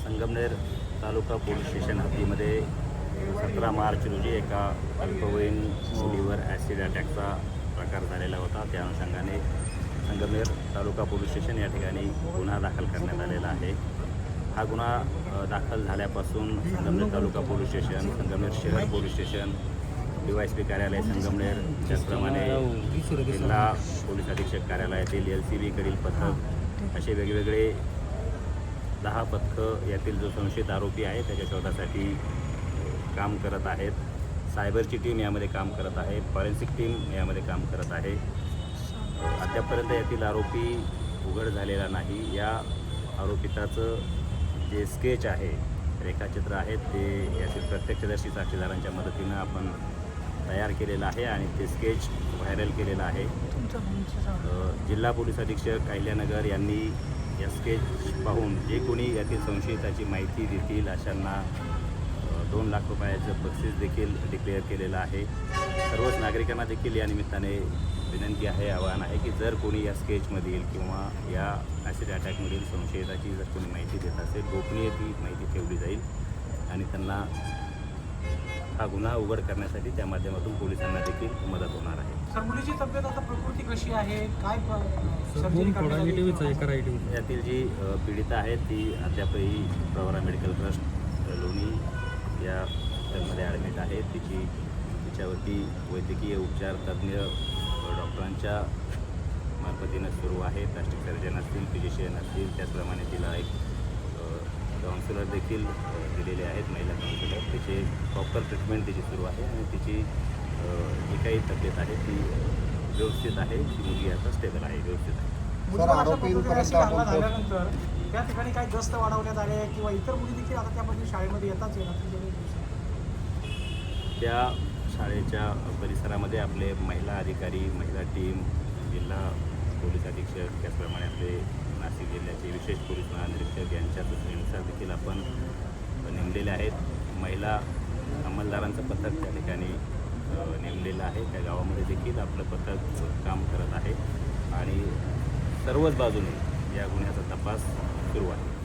संगमनेर तालुका police station हद्दीमध्ये 17 March रोजी एका अल्पवयीन मुलीवर ॲसिड अटॅकचा प्रकार झालेला होता. त्या अनुषंगाने संगमनेर तालुका पोलीस स्टेशन या ठिकाणी गुन्हा दाखल करण्यात आलेला आहे. हा गुन्हा दाखल झाल्यापासून संगमनेर तालुका पोलीस स्टेशन, संगमनेर शहर पोलीस स्टेशन, DYSP कार्यालय संगमनेर, त्याचप्रमाणे जिल्हा पोलीस अधीक्षक कार्यालयातील LCB-कडील पथक असे वेगवेगळे 10 पथकं यातील जो संशयित आरोपी आहे त्याच्या शोधासाठी काम करत आहेत. सायबरची टीम यामध्ये काम करत आहे, फॉरेन्सिक टीम यामध्ये काम करत आहे. अद्यापपर्यंत यातील आरोपी उघड झालेला नाही. या आरोपिताचं जे स्केच आहे, रेखाचित्र आहेत, ते यातील प्रत्यक्षदर्शी साक्षीदारांच्या मदतीनं आपण तयार केलेलं आहे आणि ते स्केच व्हायरल केलेलं आहे. जिल्हा पोलीस अधीक्षक अहिल्यानगर यांनी या स्केच पाहून जे कोणी यातील संशयिताची माहिती देतील अशांना 2 लाख रुपयाचं बक्षीस देखील डिक्लेअर केलेलं आहे. सर्वच नागरिकांना देखील या निमित्ताने विनंती आहे, आवाहन आहे की जर कोणी या स्केचमधील किंवा या ॲसिड अटॅकमधील संशयिताची जर कोणी माहिती देत असेल, गोपनीय ती माहिती ठेवली जाईल आणि त्यांना हा गुन्हा उघड करण्यासाठी त्या माध्यमातून पोलिसांना देखील मदत होणार आहे. सर, मुलीची तब्येत आता प्रकृती कशी आहे, काय यातील जी पीडिता आहे ती अद्यापही प्रवरा मेडिकल ट्रस्ट लोणी या हॉस्पिटलमध्ये ॲडमिट आहे. तिच्यावरती वैद्यकीय उपचार तज्ज्ञ डॉक्टरांच्या मार्फतीनं सुरू आहे. प्लास्टिक सर्जन असतील, फिजिशियन असतील, त्याचप्रमाणे तिला एक काउन्सिलर देखील दिलेले आहेत, महिला काउन्सिलर. तिची प्रॉपर ट्रीटमेंट तिची सुरू आहे आणि तिची जी काही तब्येत आहे ती व्यवस्थित आहे. ती मुलगी आता स्टेबल आहे, व्यवस्थित आहे. झाल्यानंतर त्या ठिकाणी काही गस्त वाढवण्यात आले किंवा इतर मुली देखील आता त्यामध्ये शाळेमध्ये येताच त्या शाळेच्या परिसरामध्ये आपले महिला अधिकारी, महिला टीम, जिल्हा पोलीस अधीक्षक, त्याचप्रमाणे आपले नाशिक जिल्ह्याचे विशेष पोलीस महानिरीक्षक यांच्या सूचनेनुसार देखील आपण नेमलेले आहेत. महिला अंमलदारांचं पथक त्या ठिकाणी नेमलेलं आहे. त्या गावामध्ये देखील आपलं पथक काम करत आहे आणि सर्वच बाजूने या गुन्ह्याचा तपास सुरू आहे.